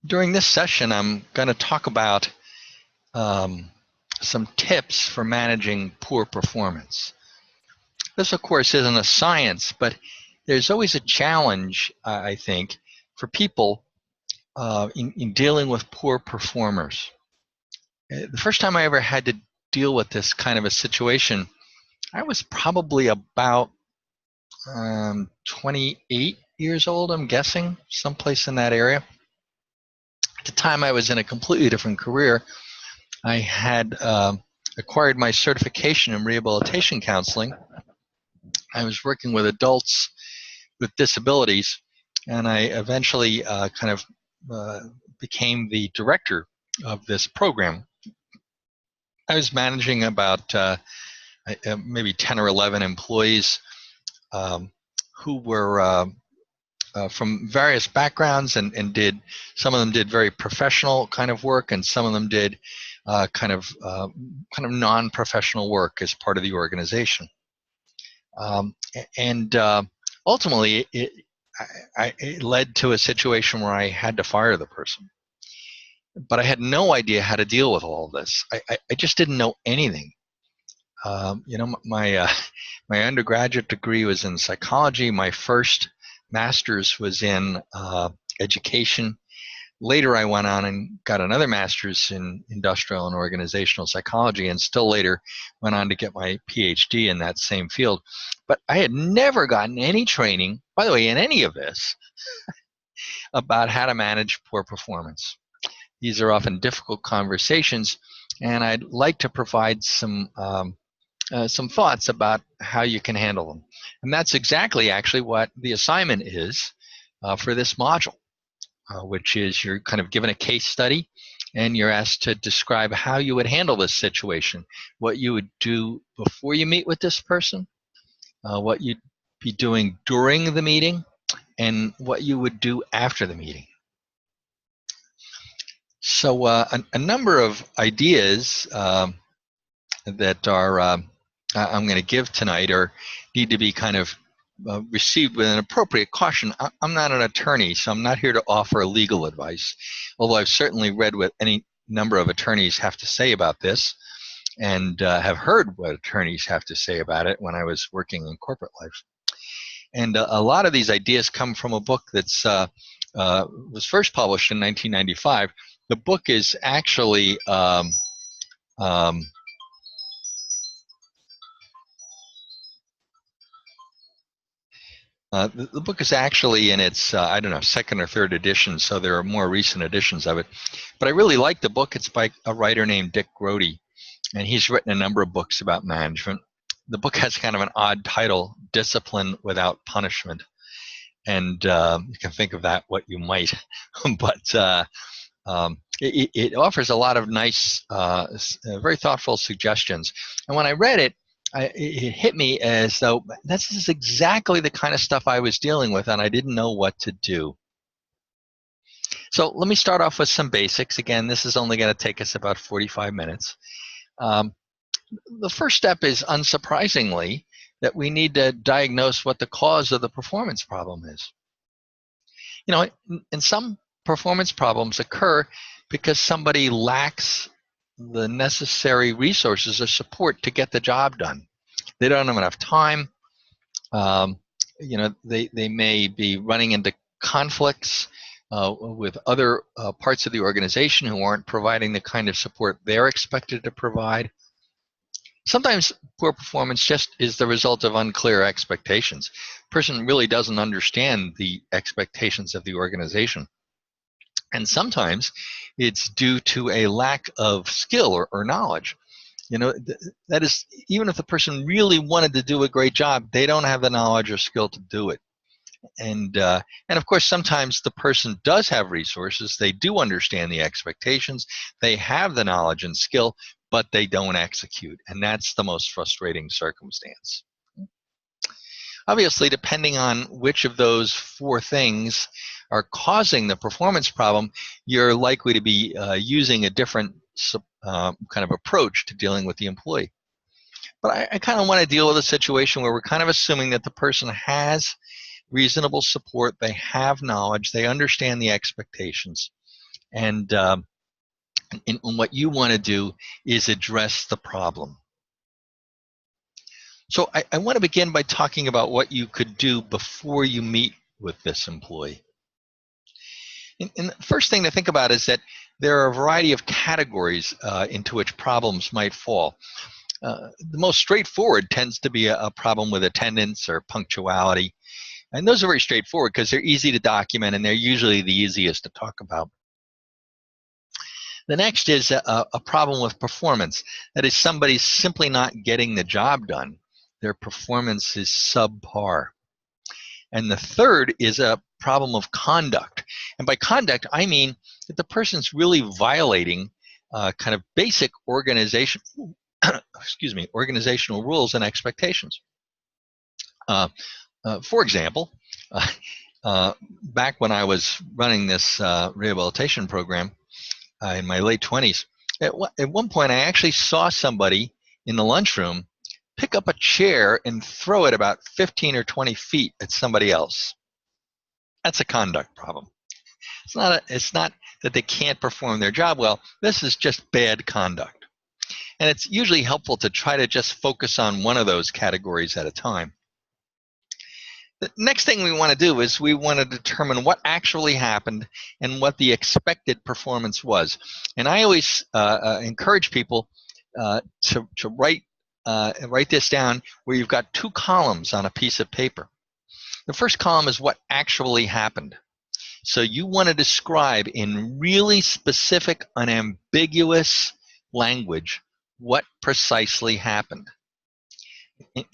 During this session, I'm going to talk about um, some tips for managing poor performance. This, of course, isn't a science, but there's always a challenge, I think, for people in dealing with poor performers. The first time I ever had to deal with this kind of a situation, I was probably about 28 years old, I'm guessing, someplace in that area. At the time, I was in a completely different career. I had acquired my certification in rehabilitation counseling. I was working with adults with disabilities, and I eventually became the director of this program. I was managing about maybe 10 or 11 employees who were from various backgrounds and some of them did very professional kind of work, and some of them did kind of non-professional work as part of the organization. Ultimately, it led to a situation where I had to fire the person. But I had no idea how to deal with all of this. I just didn't know anything. My undergraduate degree was in psychology. My first master's was in education. Later, I went on and got another master's in industrial and organizational psychology, and still later went on to get my PhD in that same field. But I had never gotten any training, by the way, in any of this, about how to manage poor performance. These are often difficult conversations, and I'd like to provide some thoughts about how you can handle them. And that's exactly actually what the assignment is for this module, which is you're kind of given a case study and you're asked to describe how you would handle this situation, what you would do before you meet with this person, what you'd be doing during the meeting, and what you would do after the meeting. So a number of ideas that are I'm going to give tonight or need to be kind of received with an appropriate caution. I'm not an attorney, so I'm not here to offer legal advice, although I've certainly read what any number of attorneys have to say about this and have heard what attorneys have to say about it when I was working in corporate life. And a lot of these ideas come from a book that's was first published in 1995. The book is actually the book is actually in its, I don't know, second or third edition, so there are more recent editions of it. But I really like the book. It's by a writer named Dick Grody, and he's written a number of books about management. The book has kind of an odd title, Discipline Without Punishment. And you can think of that what you might, but it offers a lot of nice, very thoughtful suggestions. And when I read it, it hit me as though this is exactly the kind of stuff I was dealing with, and I didn't know what to do. So let me start off with some basics. Again, this is only going to take us about 45 minutes. The first step is, unsurprisingly, that we need to diagnose what the cause of the performance problem is. You know, and some performance problems occur because somebody lacks the necessary resources or support to get the job done. They don't have enough time. You know, they may be running into conflicts with other parts of the organization who aren't providing the kind of support they're expected to provide. Sometimes poor performance just is the result of unclear expectations. The person really doesn't understand the expectations of the organization. And sometimes it's due to a lack of skill or knowledge. You know, that is, even if the person really wanted to do a great job, they don't have the knowledge or skill to do it. And of course, sometimes the person does have resources. They do understand the expectations. They have the knowledge and skill, but they don't execute. And that's the most frustrating circumstance. Obviously, depending on which of those four things are causing the performance problem, you're likely to be using a different kind of approach to dealing with the employee. But I kind of want to deal with a situation where we're kind of assuming that the person has reasonable support, they have knowledge, they understand the expectations, And what you want to do is address the problem. So I want to begin by talking about what you could do before you meet with this employee. And the first thing to think about is that there are a variety of categories into which problems might fall. The most straightforward tends to be a problem with attendance or punctuality. And those are very straightforward because they're easy to document and they're usually the easiest to talk about. The next is a problem with performance. That is, somebody's simply not getting the job done. Their performance is subpar. And the third is a problem of conduct. And by conduct, I mean that the person's really violating kind of basic organizational rules and expectations. For example, back when I was running this rehabilitation program in my late 20s, at one point I actually saw somebody in the lunchroom pick up a chair and throw it about 15 or 20 feet at somebody else. That's a conduct problem. It's not that they can't perform their job well. This is just bad conduct. And it's usually helpful to try to just focus on one of those categories at a time. The next thing we want to do is we want to determine what actually happened and what the expected performance was. And I always encourage people to write this down where you've got two columns on a piece of paper. The first column is what actually happened. So you want to describe in really specific, unambiguous language what precisely happened.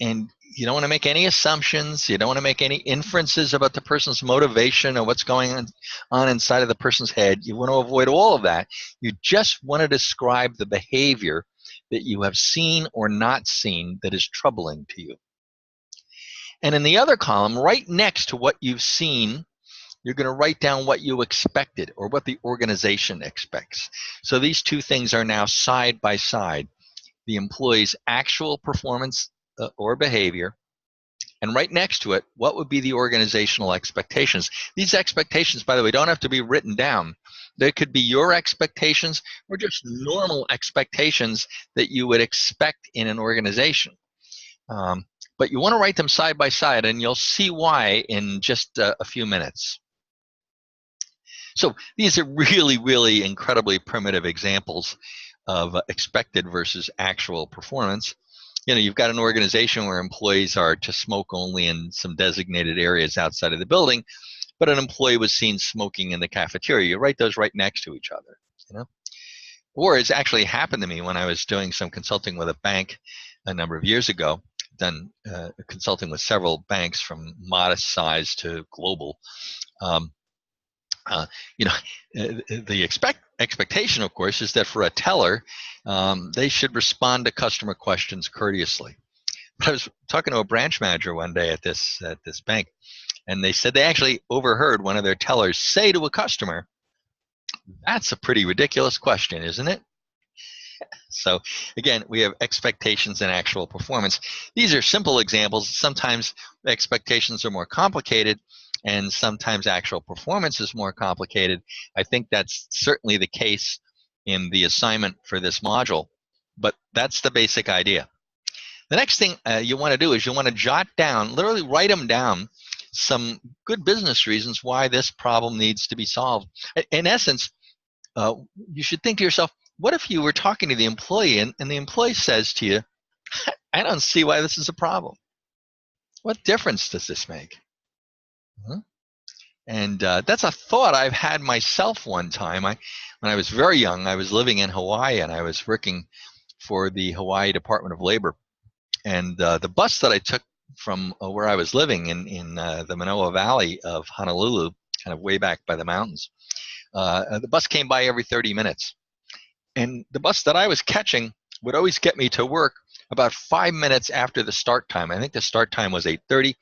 And you don't want to make any assumptions. You don't want to make any inferences about the person's motivation or what's going on inside of the person's head. You want to avoid all of that. You just want to describe the behavior that you have seen or not seen that is troubling to you. And in the other column, right next to what you've seen, you're going to write down what you expected or what the organization expects. So these two things are now side by side. The employee's actual performance or behavior, and right next to it, what would be the organizational expectations? These expectations, by the way, don't have to be written down. They could be your expectations or just normal expectations that you would expect in an organization. But you want to write them side by side, and you'll see why in just a few minutes. So these are really, really incredibly primitive examples of expected versus actual performance. You know, you've got an organization where employees are to smoke only in some designated areas outside of the building, but an employee was seen smoking in the cafeteria. You write those right next to each other, you know? Or it's actually happened to me when I was doing some consulting with a bank a number of years ago, done consulting with several banks from modest size to global. The expectation, of course, is that for a teller, they should respond to customer questions courteously. But I was talking to a branch manager one day at this bank, and they said they actually overheard one of their tellers say to a customer, "That's a pretty ridiculous question, isn't it?" So again, we have expectations and actual performance. These are simple examples. Sometimes expectations are more complicated, and sometimes actual performance is more complicated. I think that's certainly the case in the assignment for this module, but that's the basic idea. The next thing you want to do is you want to jot down, literally write them down, some good business reasons why this problem needs to be solved. In essence, you should think to yourself, what if you were talking to the employee and the employee says to you, "I don't see why this is a problem. What difference does this make?" And that's a thought I've had myself one time. When I was very young, I was living in Hawaii and I was working for the Hawaii Department of Labor. And the bus that I took from where I was living in the Manoa Valley of Honolulu, kind of way back by the mountains, the bus came by every 30 minutes. And the bus that I was catching would always get me to work about 5 minutes after the start time. I think the start time was 8:30.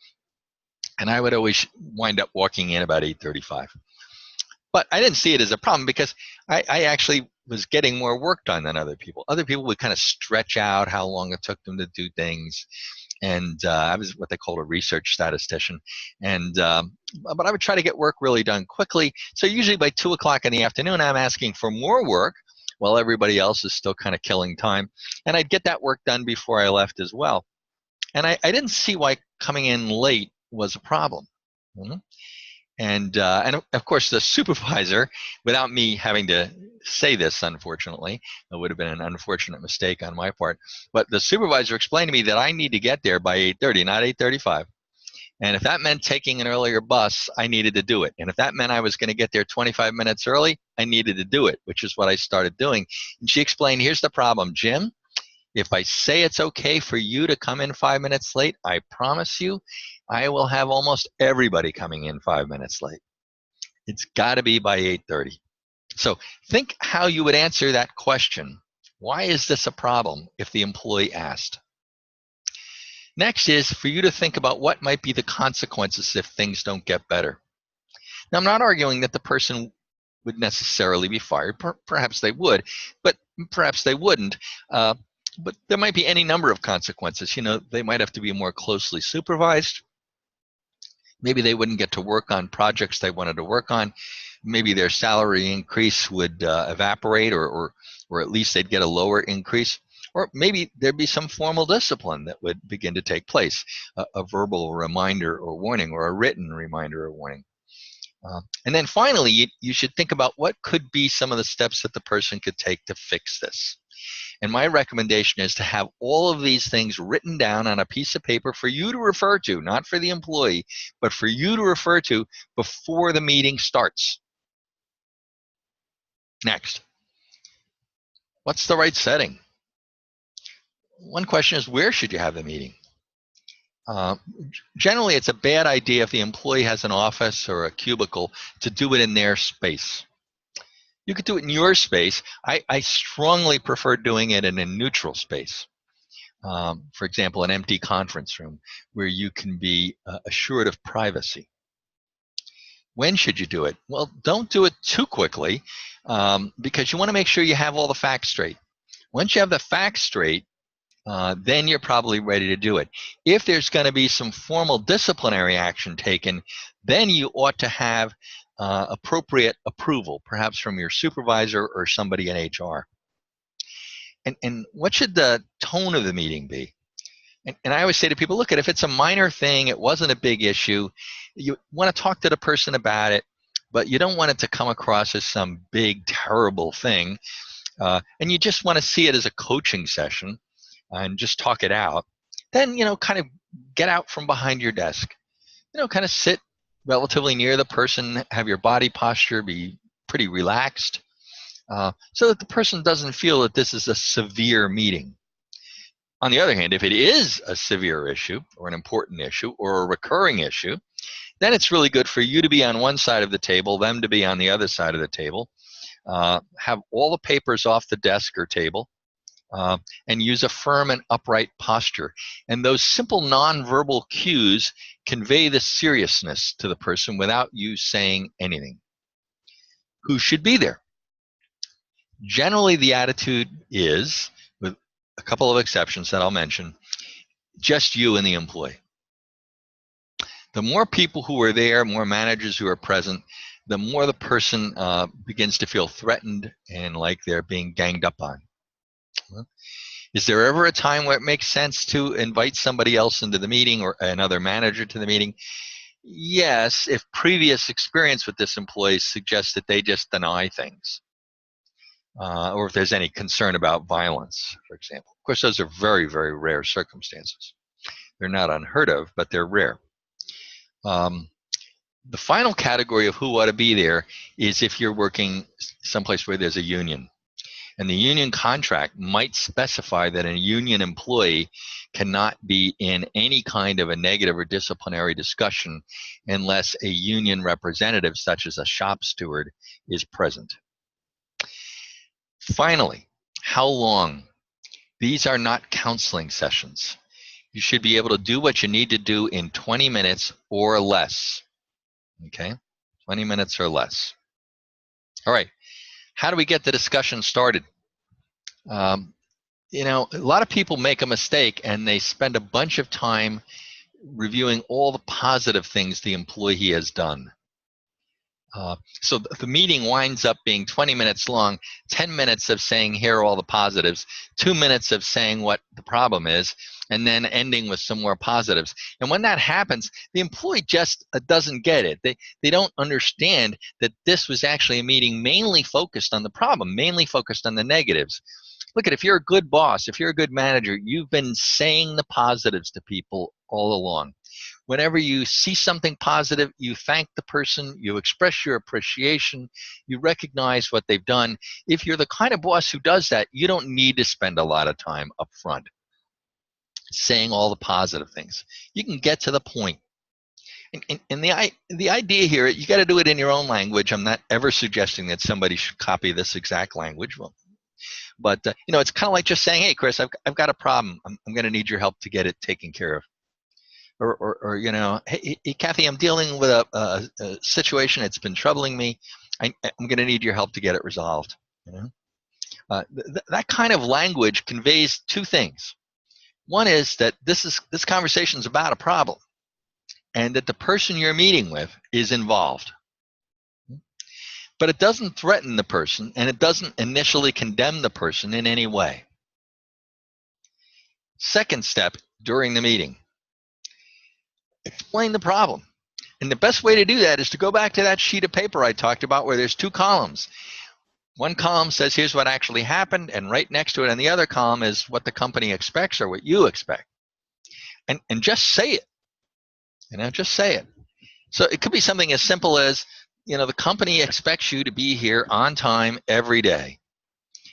And I would always wind up walking in about 8:35. But I didn't see it as a problem because I actually was getting more work done than other people. Other people would kind of stretch out how long it took them to do things. and I was what they called a research statistician. And but I would try to get work really done quickly. So usually by 2 o'clock in the afternoon, I'm asking for more work while everybody else is still kind of killing time. And I'd get that work done before I left as well. And I didn't see why coming in late was a problem. And of course, the supervisor, without me having to say this, unfortunately, it would have been an unfortunate mistake on my part. But the supervisor explained to me that I need to get there by 8:30, not 8:35. And if that meant taking an earlier bus, I needed to do it. And if that meant I was going to get there 25 minutes early, I needed to do it, which is what I started doing. And she explained, here's the problem, Jim. If I say it's okay for you to come in 5 minutes late, I promise you, I will have almost everybody coming in 5 minutes late. It's got to be by 8:30. So think how you would answer that question. Why is this a problem if the employee asked? Next is for you to think about what might be the consequences if things don't get better. Now, I'm not arguing that the person would necessarily be fired. Perhaps they would, but perhaps they wouldn't. But there might be any number of consequences. They might have to be more closely supervised. Maybe they wouldn't get to work on projects they wanted to work on. Maybe their salary increase would evaporate, or at least they'd get a lower increase. Or maybe there'd be some formal discipline that would begin to take place, a verbal reminder or warning, or a written reminder or warning. And then finally, you should think about what could be some of the steps that the person could take to fix this. And my recommendation is to have all of these things written down on a piece of paper for you to refer to, not for the employee, but for you to refer to before the meeting starts. Next, what's the right setting? One question is, where should you have the meeting? Generally, it's a bad idea if the employee has an office or a cubicle to do it in their space. You could do it in your space. I strongly prefer doing it in a neutral space. For example, an empty conference room where you can be assured of privacy. When should you do it? Well, don't do it too quickly because you want to make sure you have all the facts straight. Once you have the facts straight, then you're probably ready to do it. If there's going to be some formal disciplinary action taken, then you ought to have appropriate approval, perhaps from your supervisor or somebody in HR. And what should the tone of the meeting be? And I always say to people, look, if it's a minor thing, it wasn't a big issue, you want to talk to the person about it, but you don't want it to come across as some big, terrible thing. And you just want to see it as a coaching session and just talk it out. Then, kind of get out from behind your desk. Kind of sit relatively near the person, have your body posture be pretty relaxed so that the person doesn't feel that this is a severe meeting. On the other hand, if it is a severe issue or an important issue or a recurring issue, then it's really good for you to be on one side of the table, them to be on the other side of the table. Have all the papers off the desk or table. And use a firm and upright posture. And those simple nonverbal cues convey the seriousness to the person without you saying anything. Who should be there? Generally, the attitude is, with a couple of exceptions that I'll mention, just you and the employee. The more people who are there, more managers who are present, the more the person begins to feel threatened and like they're being ganged up on. Is there ever a time where it makes sense to invite somebody else into the meeting or another manager to the meeting? Yes, if previous experience with this employee suggests that they just deny things. Or if there's any concern about violence, for example. Of course, those are very, very rare circumstances. They're not unheard of, but they're rare. The final category of who ought to be there is if you're working someplace where there's a union. And the union contract might specify that a union employee cannot be in any kind of a negative or disciplinary discussion unless a union representative, such as a shop steward, is present. Finally, how long? These are not counseling sessions. You should be able to do what you need to do in 20 minutes or less. Okay? 20 minutes or less. All right. How do we get the discussion started? You know, a lot of people make a mistake and they spend a bunch of time reviewing all the positive things the employee has done. So the meeting winds up being 20 minutes long, 10 minutes of saying here are all the positives, 2 minutes of saying what the problem is, and then ending with some more positives. And when that happens, the employee just doesn't get it. They don't understand that this was actually a meeting mainly focused on the problem, mainly focused on the negatives. Look at, if you're a good boss, if you're a good manager, you've been saying the positives to people all along. Whenever you see something positive, you thank the person, you express your appreciation, you recognize what they've done. If you're the kind of boss who does that, you don't need to spend a lot of time up front saying all the positive things. You can get to the point. And the idea here, you got to do it in your own language. I'm not ever suggesting that somebody should copy this exact language. Well, but you know, it's kind of like just saying, hey, Chris, I've got a problem. I'm going to need your help to get it taken care of. Or you know, hey, Kathy, I'm dealing with a situation that's been troubling me. I'm going to need your help to get it resolved. You know, that kind of language conveys two things. One is that this conversation is about a problem, and that the person you're meeting with is involved. But it doesn't threaten the person, and it doesn't initially condemn the person in any way. Second step during the meeting, explain the problem. And the best way to do that is to go back to that sheet of paper I talked about where there's two columns. One column says here's what actually happened, and right next to it on the other column is what the company expects or what you expect. And just say it. You know, just say it. So it could be something as simple as, you know, the company expects you to be here on time every day.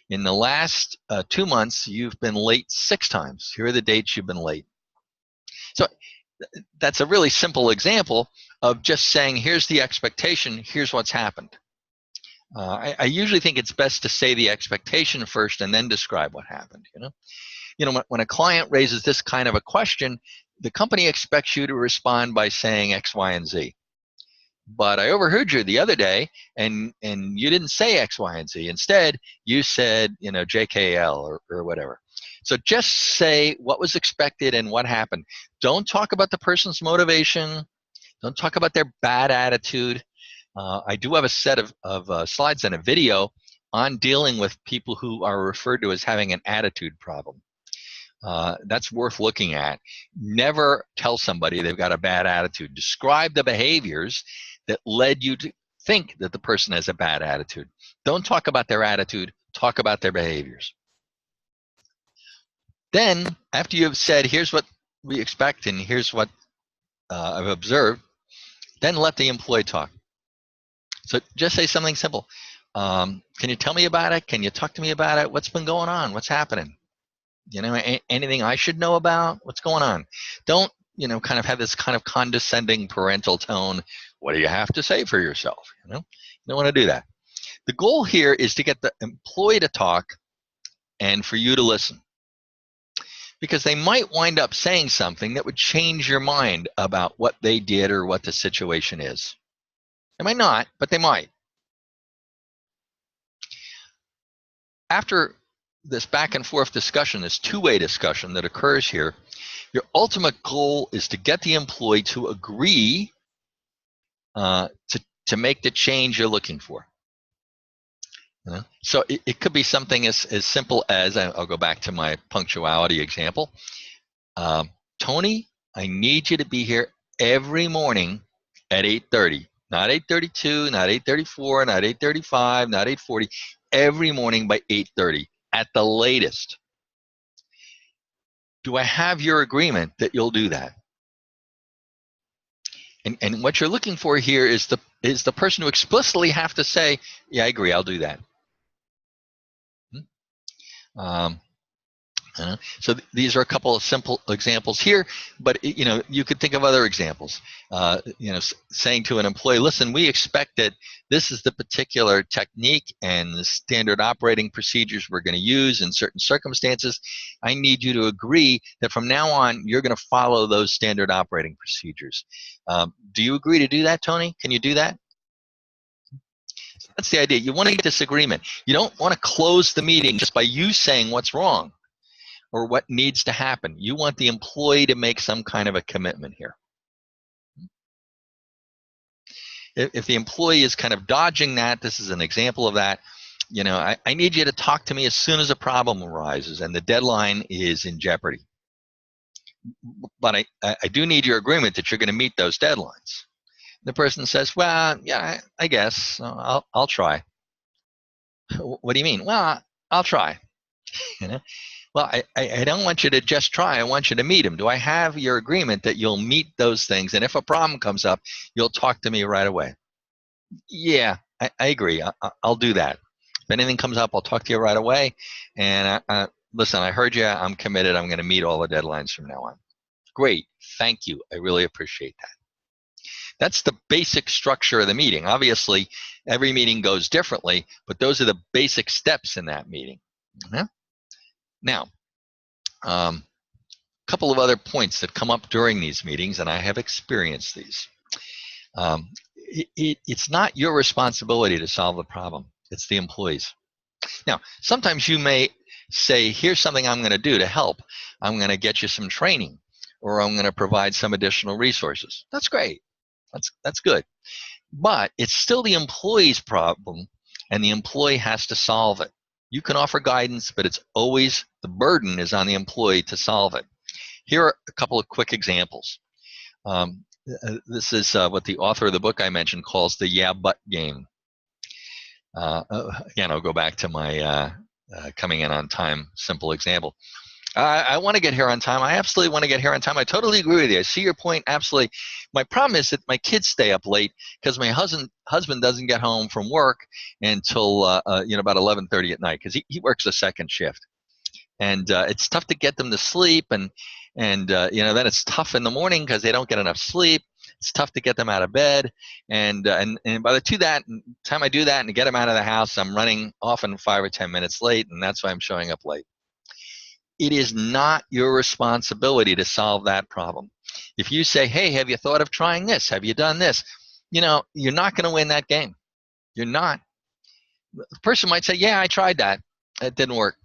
In the last 2 months, you've been late 6 times. Here are the dates you've been late. So that's a really simple example of just saying, here's the expectation, here's what's happened. I usually think it's best to say the expectation first and then describe what happened. You know, when a client raises this kind of a question, the company expects you to respond by saying X, Y, and Z. But I overheard you the other day, and you didn't say X, Y, and Z. Instead, you said, you know, JKL or whatever. So just say what was expected and what happened. Don't talk about the person's motivation. Don't talk about their bad attitude. I do have a set of slides and a video on dealing with people who are referred to as having an attitude problem. That's worth looking at. Never tell somebody they've got a bad attitude. Describe the behaviors that led you to think that the person has a bad attitude. Don't talk about their attitude, talk about their behaviors. Then, after you've said, here's what we expect and here's what I've observed, then let the employee talk. So just say something simple. Can you tell me about it? Can you talk to me about it? What's been going on? What's happening? You know, anything I should know about? What's going on? Don't, you know, kind of have this kind of condescending parental tone. What do you have to say for yourself? You know, you don't want to do that. The goal here is to get the employee to talk and for you to listen, because they might wind up saying something that would change your mind about what they did or what the situation is. They might not, but they might. After this back and forth discussion, this two-way discussion that occurs here, your ultimate goal is to get the employee to agree to make the change you're looking for. So it could be something as simple as, I'll go back to my punctuality example. Tony, I need you to be here every morning at 8:30. Not 8:32, not 8:34, not 8:35, not 8:40. Every morning by 8:30 at the latest. Do I have your agreement that you'll do that? And what you're looking for here is the person who explicitly have to say, yeah, I agree, I'll do that. So these are a couple of simple examples here, but you know, you could think of other examples. You know, saying to an employee, listen, we expect that this is the particular technique and the standard operating procedures we're going to use in certain circumstances. I need you to agree that from now on, you're going to follow those standard operating procedures. Do you agree to do that, Tony? Can you do that? So that's the idea. You want to get disagreement. You don't want to close the meeting just by you saying what's wrong. or what needs to happen. You want the employee to make some kind of a commitment here. If the employee is kind of dodging that, this is an example of that. I need you to talk to me as soon as a problem arises and the deadline is in jeopardy. But I do need your agreement that you're going to meet those deadlines. The person says, well, yeah, I guess I'll try. What do you mean? Well, I'll try. Well, I don't want you to just try. I want you to meet them. Do I have your agreement that you'll meet those things? And if a problem comes up, you'll talk to me right away. Yeah, I agree. I'll do that. If anything comes up, I'll talk to you right away. And listen, I heard you. I'm committed. I'm going to meet all the deadlines from now on. Great. Thank you. I really appreciate that. That's the basic structure of the meeting. Obviously, every meeting goes differently, but those are the basic steps in that meeting. Now, a couple of other points that come up during these meetings, and I have experienced these. It's not your responsibility to solve the problem. It's the employees. Now, sometimes you may say, here's something I'm going to do to help. I'm going to get you some training, or I'm going to provide some additional resources. That's great. That's good. But it's still the employee's problem, and the employee has to solve it. You can offer guidance, but it's always the burden is on the employee to solve it. Here are a couple of quick examples. This is what the author of the book I mentioned calls the yeah, but game. Again, I'll go back to my coming in on time simple example. I want to get here on time. I absolutely want to get here on time. I totally agree with you. I see your point. Absolutely. My problem is that my kids stay up late because my husband doesn't get home from work until about 11:30 at night because he works a second shift, and it's tough to get them to sleep, and then it's tough in the morning because they don't get enough sleep. It's tough to get them out of bed, and by the time I do that and get them out of the house, I'm running often 5 or 10 minutes late, and that's why I'm showing up late. It is not your responsibility to solve that problem. If you say, hey, have you thought of trying this? Have you done this? You're not going to win that game. You're not. The person might say, yeah, I tried that. It didn't work.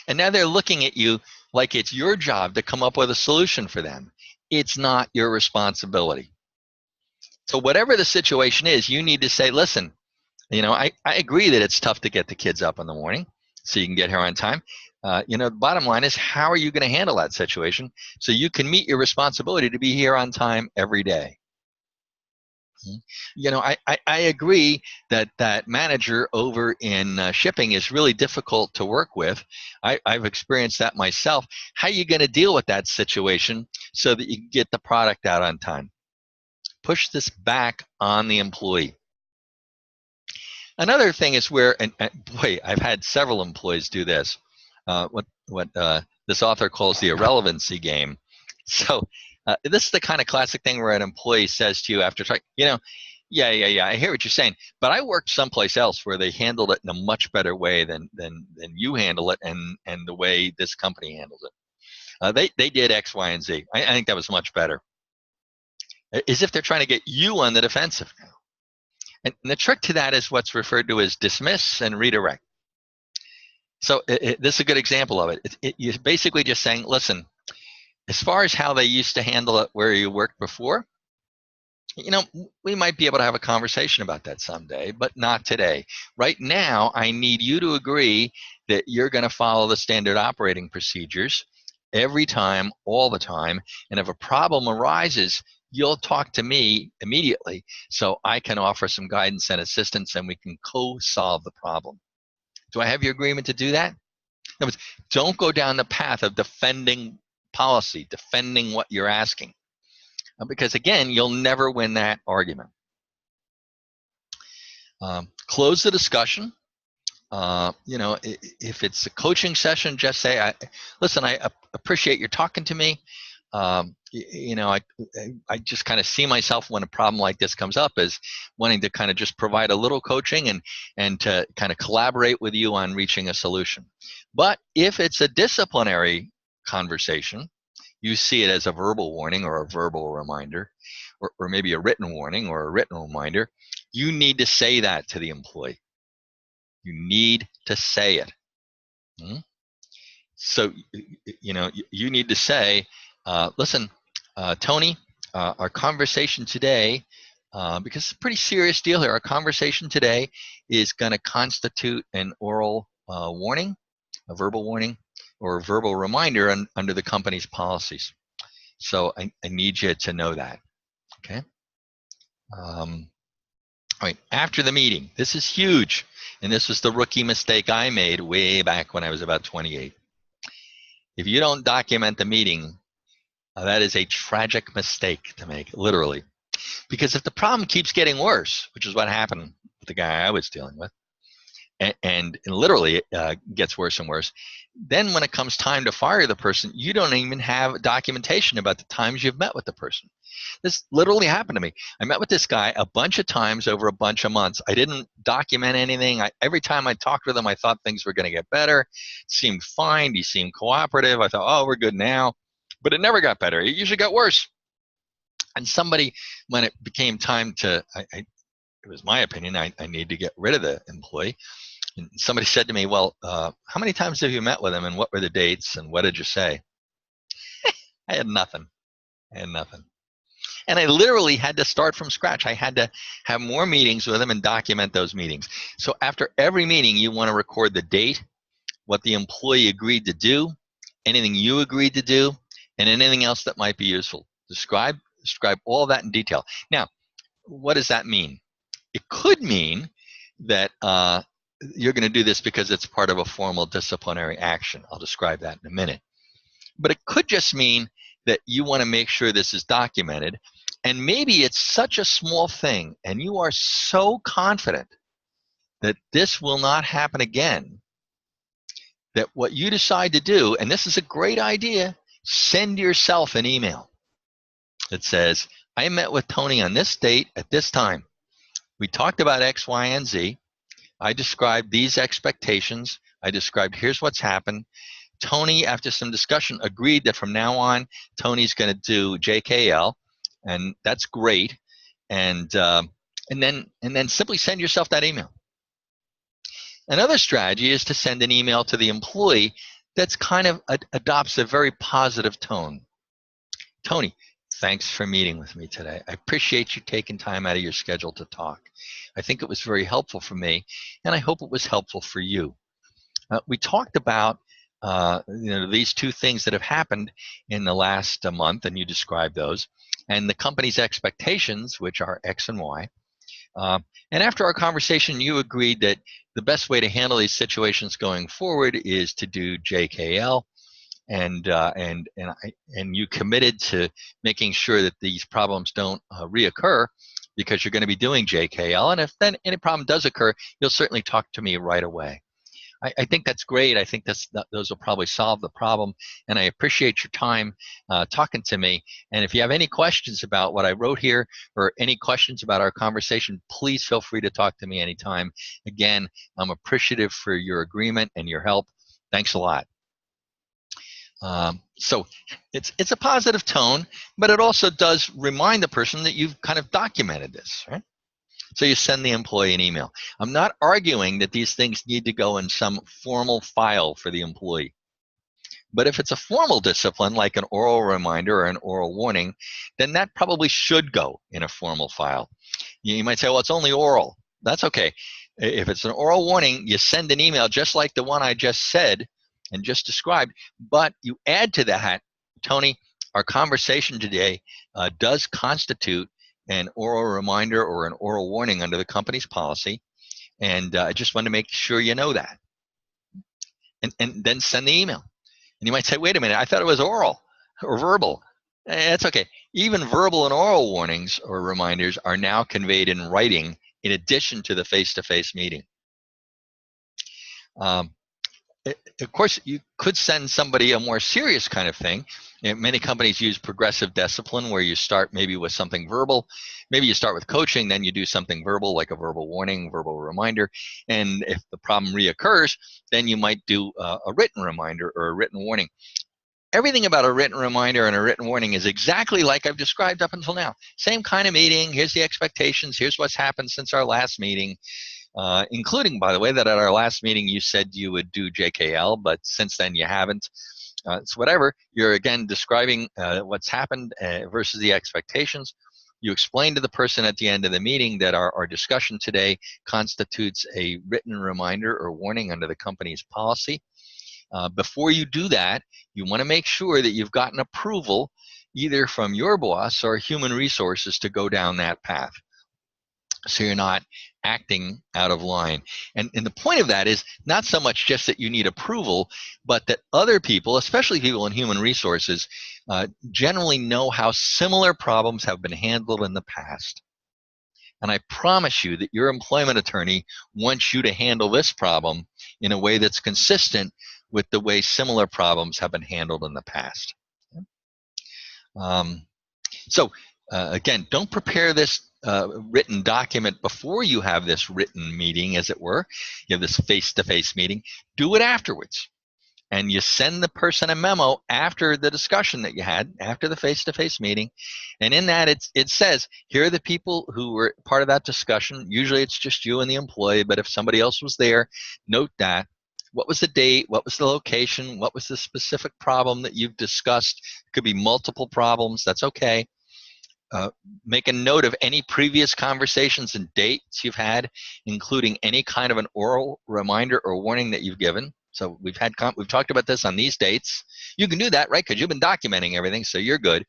And now they're looking at you like it's your job to come up with a solution for them. It's not your responsibility. So whatever the situation is, you need to say, listen, I agree that it's tough to get the kids up in the morning so you can get here on time. The bottom line is, how are you going to handle that situation so you can meet your responsibility to be here on time every day? I agree that manager over in shipping is really difficult to work with. I've experienced that myself. How are you going to deal with that situation so that you can get the product out on time? Push this back on the employee. Another thing is where, and boy, I've had several employees do this. What this author calls the irrelevancy game. So this is the kind of classic thing where an employee says to you after trying, yeah, I hear what you're saying, but I worked someplace else where they handled it in a much better way than you handle it, and the way this company handles it. They did X, Y, and Z. I think that was much better. As if they're trying to get you on the defensive now. And the trick to that is what's referred to as dismiss and redirect. So this is a good example of it. You're basically just saying, listen, as far as how they used to handle it where you worked before, we might be able to have a conversation about that someday, but not today. Right now, I need you to agree that you're going to follow the standard operating procedures every time, all the time. And if a problem arises, you'll talk to me immediately so I can offer some guidance and assistance and we can co-solve the problem. Do I have your agreement to do that? In other words, don't go down the path of defending policy, defending what you're asking. Because again, you'll never win that argument. Close the discussion. If it's a coaching session, just say, listen, I appreciate your talking to me. I just kind of see myself when a problem like this comes up as wanting to kind of just provide a little coaching and to kind of collaborate with you on reaching a solution. But if it's a disciplinary conversation, you see it as a verbal warning or a verbal reminder, or maybe a written warning or a written reminder, you need to say that to the employee. You need to say it. So, you need to say, listen, Tony, our conversation today, because it's a pretty serious deal here, our conversation today is going to constitute an oral warning, a verbal warning, or a verbal reminder under the company's policies. So I need you to know that, okay? All right, after the meeting, this is huge, and this was the rookie mistake I made way back when I was about 28. If you don't document the meeting, that is a tragic mistake to make, literally. Because if the problem keeps getting worse, which is what happened with the guy I was dealing with, and literally gets worse and worse, then when it comes time to fire the person, you don't even have documentation about the times you've met with the person. This literally happened to me. I met with this guy a bunch of times over a bunch of months. I didn't document anything. Every time I talked with him, I thought things were going to get better. It seemed fine. He seemed cooperative. I thought, oh, we're good now. But it never got better. It usually got worse. And somebody, when it became time to, it was my opinion, I need to get rid of the employee. And somebody said to me, well, how many times have you met with him, and what were the dates, and what did you say? I had nothing. And I literally had to start from scratch. I had to have more meetings with him and document those meetings. So after every meeting, you want to record the date, what the employee agreed to do, anything you agreed to do, and anything else that might be useful. Describe all that in detail. Now, what does that mean? It could mean that you're going to do this because it's part of a formal disciplinary action. I'll describe that in a minute. But it could just mean that you want to make sure this is documented, and maybe it's such a small thing and you are so confident that this will not happen again that what you decide to do, and this is a great idea, send yourself an email that says, I met with Tony on this date at this time. We talked about X, Y, and Z. I described these expectations. I described here's what's happened. Tony, after some discussion, agreed that from now on, Tony's going to do JKL, and that's great. And then simply send yourself that email. Another strategy is to send an email to the employee that's kind of adopts a very positive tone. Tony, thanks for meeting with me today. I appreciate you taking time out of your schedule to talk. I think it was very helpful for me, and I hope it was helpful for you. We talked about these two things that have happened in the last month, and you described those, and the company's expectations, which are X and Y. And after our conversation, you agreed that the best way to handle these situations going forward is to do JKL, and you committed to making sure that these problems don't reoccur, because you're going to be doing JKL. And if then any problem does occur, you'll certainly talk to me right away. I think that's great. I think those will probably solve the problem, and I appreciate your time talking to me. And if you have any questions about what I wrote here or any questions about our conversation, please feel free to talk to me anytime. Again, I'm appreciative for your agreement and your help. Thanks a lot. So it's a positive tone, but it also does remind the person that you've kind of documented this, right? So you send the employee an email. I'm not arguing that these things need to go in some formal file for the employee. But if it's a formal discipline, like an oral reminder or an oral warning, then that probably should go in a formal file. You might say, well, it's only oral. That's okay. If it's an oral warning, you send an email just like the one I just said and just described, but you add to that, Tony, our conversation today does constitute an oral reminder or an oral warning under the company's policy, and I just want to make sure you know that. And then send the email. And you might say, wait a minute, I thought it was oral or verbal. That's okay. Even verbal and oral warnings or reminders are now conveyed in writing in addition to the face-to-face meeting. Of course, you could send somebody a more serious kind of thing. Many companies use progressive discipline, where you start maybe with something verbal. Maybe you start with coaching, then you do something verbal, like a verbal warning, verbal reminder. And if the problem reoccurs, then you might do a written reminder or a written warning. Everything about a written reminder and a written warning is exactly like I've described up until now. Same kind of meeting. Here's the expectations. Here's what's happened since our last meeting. including, by the way, that at our last meeting you said you would do JKL, but since then you haven't. So whatever, you're again describing what's happened versus the expectations. You explain to the person at the end of the meeting that our discussion today constitutes a written reminder or warning under the company's policy. Before you do that, you want to make sure that you've gotten approval either from your boss or human resources to go down that path, so you're not acting out of line. And the point of that is not so much just that you need approval, but that other people, especially people in human resources, generally know how similar problems have been handled in the past. And I promise you that your employment attorney wants you to handle this problem in a way that's consistent with the way similar problems have been handled in the past. Again, don't prepare this written document before you have this written meeting, as it were. You have this face-to-face meeting. Do it afterwards. And you send the person a memo after the discussion that you had, after the face-to-face meeting. And in that, it says, here are the people who were part of that discussion. Usually it's just you and the employee, but if somebody else was there, note that. What was the date? What was the location? What was the specific problem that you've discussed? It could be multiple problems. That's okay. Make a note of any previous conversations and dates you've had, including any kind of an oral reminder or warning that you've given. So we've talked about this on these dates. You can do that, right? Because you've been documenting everything, so you're good.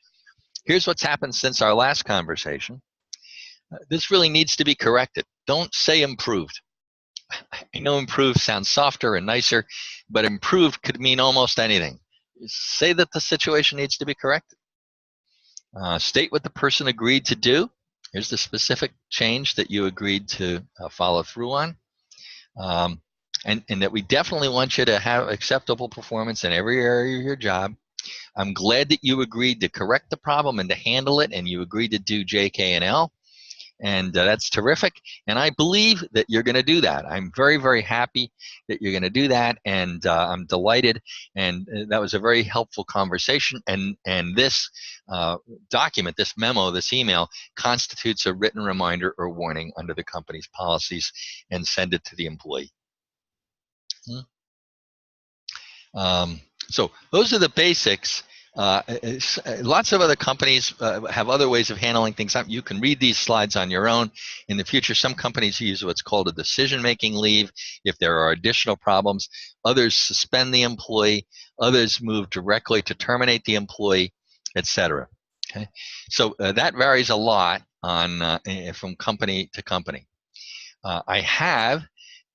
Here's what's happened since our last conversation. This really needs to be corrected. Don't say improved. I know improved sounds softer and nicer, but improved could mean almost anything. Say that the situation needs to be corrected. State what the person agreed to do. Here's the specific change that you agreed to follow through on. And that we definitely want you to have acceptable performance in every area of your job. I'm glad that you agreed to correct the problem and to handle it, and you agreed to do JK&L. And that's terrific. And I believe that you're going to do that. I'm very, very happy that you're going to do that. And I'm delighted. And that was a very helpful conversation. And this document, this memo, this email constitutes a written reminder or warning under the company's policies, and send it to the employee. So those are the basics. Lots of other companies have other ways of handling things. You can read these slides on your own. In the future, some companies use what's called a decision-making leave if there are additional problems. Others suspend the employee. Others move directly to terminate the employee, etc. Okay? So that varies a lot from company to company. I have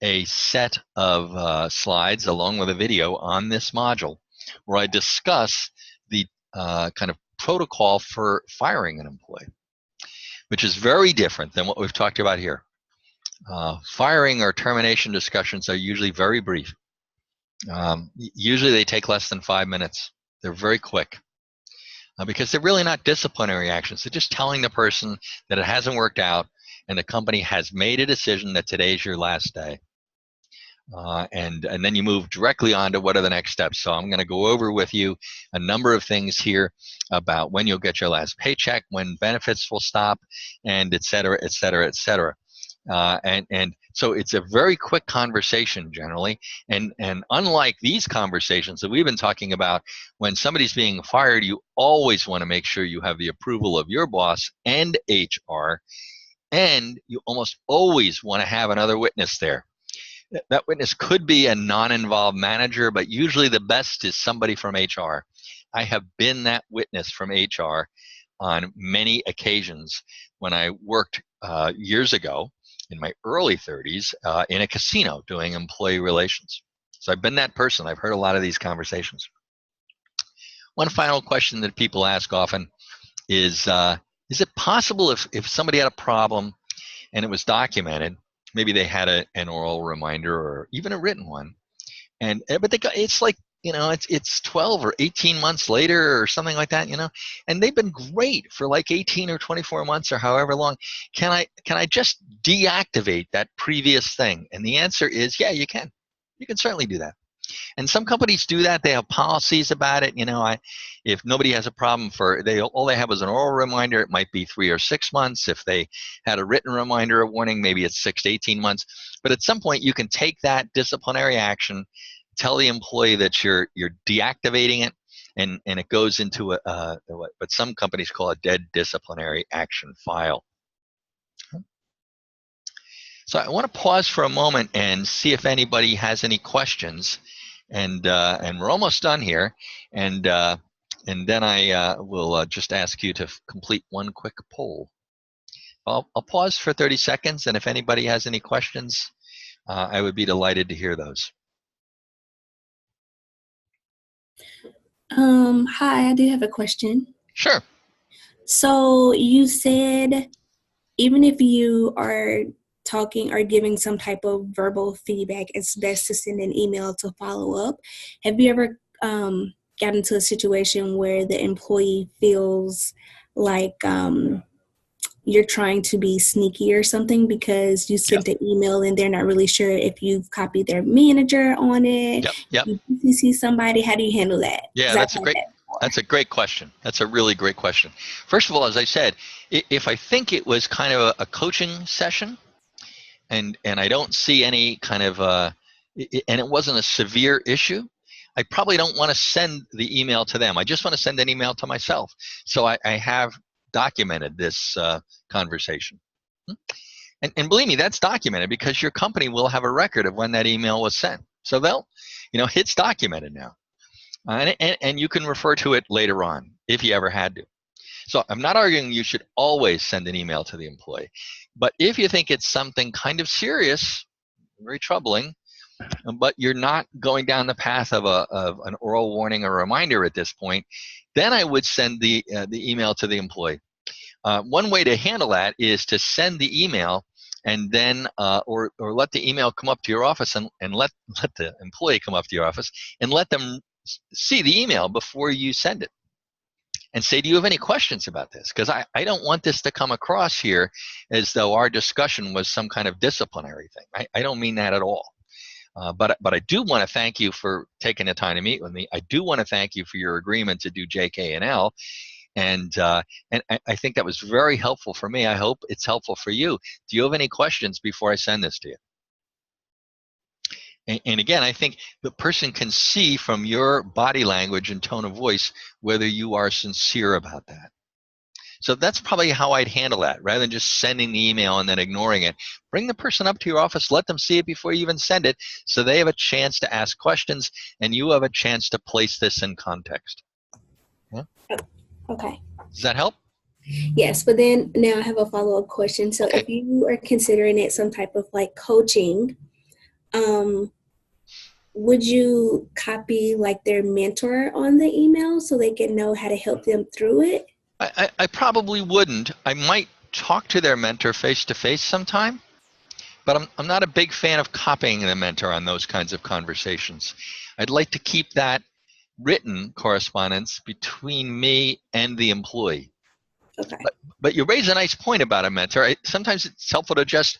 a set of slides along with a video on this module where I discuss the kind of protocol for firing an employee, which is very different than what we've talked about here. Firing or termination discussions are usually very brief. Usually they take less than 5 minutes. They're very quick because they're really not disciplinary actions. They're just telling the person that it hasn't worked out and the company has made a decision that today's your last day. And then you move directly on to what are the next steps. So I'm going to go over with you a number of things here about when you'll get your last paycheck, when benefits will stop, and et cetera, et cetera, et cetera. And so it's a very quick conversation generally. And unlike these conversations that we've been talking about, when somebody's being fired, you always want to make sure you have the approval of your boss and HR, and you almost always want to have another witness there. That witness could be a non-involved manager, but usually the best is somebody from HR. I have been that witness from HR on many occasions when I worked years ago in my early 30s in a casino doing employee relations. So I've been that person. I've heard a lot of these conversations. One final question that people ask often is it possible if somebody had a problem and it was documented, maybe they had an oral reminder or even a written one, but it's like, you know, it's 12 or 18 months later or something like that, you know, and they've been great for like 18 or 24 months or however long. Can I just deactivate that previous thing? And the answer is, yeah, you can. You can certainly do that. And some companies do that. They have policies about it. If nobody has a problem all they have is an oral reminder, it might be 3 or 6 months. If they had a written reminder or warning, maybe it's 6 to 18 months. But at some point, you can take that disciplinary action, tell the employee that you're deactivating it, and it goes into what some companies call a dead disciplinary action file. So I want to pause for a moment and see if anybody has any questions, and we're almost done here, and then I will just ask you to complete one quick poll. I'll pause for 30 seconds, and if anybody has any questions, I would be delighted to hear those. Hi, I do have a question. Sure. So you said even if you are talking or giving some type of verbal feedback, it's best to send an email to follow up. Have you ever gotten into a situation where the employee feels like you're trying to be sneaky or something because you Yep. sent an email and they're not really sure if you've copied their manager on it? Yep. If you see somebody, how do you handle that? Yeah, Because I've had that before. that's a great question. That's a really great question. First of all, as I said, if I think it was kind of a coaching session, and I don't see any kind of and it wasn't a severe issue, I probably don't want to send the email to them. I just want to send an email to myself. So I have documented this conversation. And believe me, that's documented because your company will have a record of when that email was sent. So it's documented now. And you can refer to it later on if you ever had to. So I'm not arguing you should always send an email to the employee. But if you think it's something kind of serious, very troubling, but you're not going down the path of an oral warning or reminder at this point, then I would send the email to the employee. One way to handle that is to send the email and then or let the email come up to your office and let the employee come up to your office and let them see the email before you send it and say, do you have any questions about this? Because I don't want this to come across here as though our discussion was some kind of disciplinary thing. I don't mean that at all. But I do want to thank you for taking the time to meet with me. I do want to thank you for your agreement to do JK&L. And I think that was very helpful for me. I hope it's helpful for you. Do you have any questions before I send this to you? And again, I think the person can see from your body language and tone of voice whether you are sincere about that. So that's probably how I'd handle that. Rather than just sending the email and then ignoring it, bring the person up to your office, let them see it before you even send it, so they have a chance to ask questions and you have a chance to place this in context. Yeah? Okay. Does that help? Yes, but then now I have a follow-up question. So Okay. if you are considering it some type of like coaching, um, would you copy like their mentor on the email so they can know how to help them through it? I probably wouldn't. I might talk to their mentor face to face sometime, but I'm not a big fan of copying the mentor on those kinds of conversations. I'd like to keep that written correspondence between me and the employee. Okay. But you raise a nice point about a mentor. Sometimes it's helpful to just,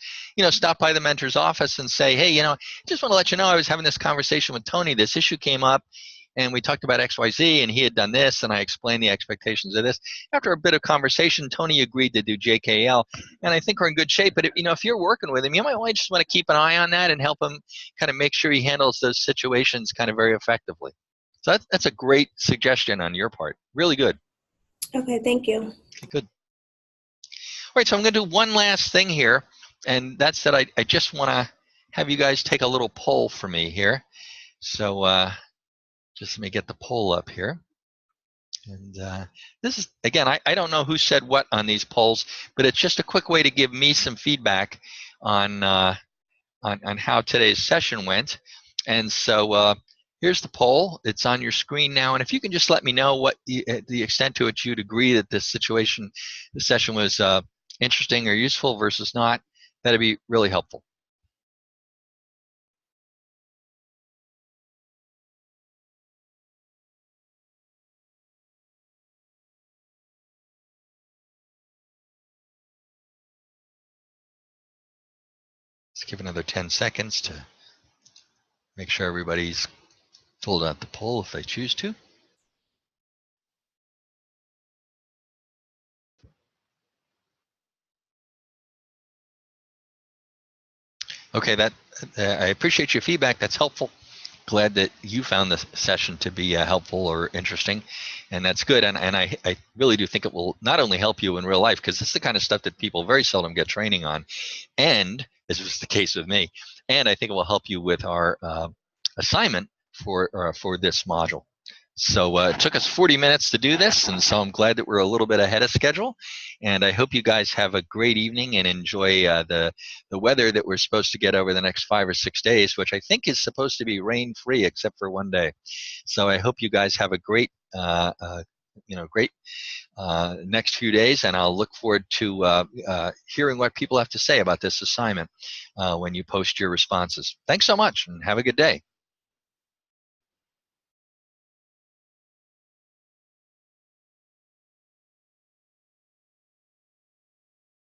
stop by the mentor's office and say, hey, just want to let you know I was having this conversation with Tony. This issue came up, and we talked about XYZ, and he had done this, and I explained the expectations of this. After a bit of conversation, Tony agreed to do JKL, and I think we're in good shape. But if you're working with him, you might just want to keep an eye on that and help him kind of make sure he handles those situations kind of very effectively. So that's a great suggestion on your part. Really good. Okay, thank you. Okay, good. All right, so I'm going to do one last thing here, and that's that I just want to have you guys take a little poll for me here. So just let me get the poll up here. And this is, again, I don't know who said what on these polls, but it's just a quick way to give me some feedback on how today's session went. And so here's the poll. It's on your screen now. And if you can just let me know what the extent to which you'd agree that this session was interesting or useful versus not, that'd be really helpful. Let's give another 10 seconds to make sure everybody's Hold out the poll if I choose to. Okay, I appreciate your feedback. That's helpful. Glad that you found this session to be helpful or interesting, and that's good. And I really do think it will not only help you in real life, because this is the kind of stuff that people very seldom get training on, and as was the case with me, and I think it will help you with our assignment for this module. So it took us 40 minutes to do this, and so I'm glad that we're a little bit ahead of schedule. And I hope you guys have a great evening and enjoy the weather that we're supposed to get over the next 5 or 6 days, which I think is supposed to be rain-free except for one day. So I hope you guys have a great great next few days, and I'll look forward to hearing what people have to say about this assignment when you post your responses. Thanks so much, and have a good day.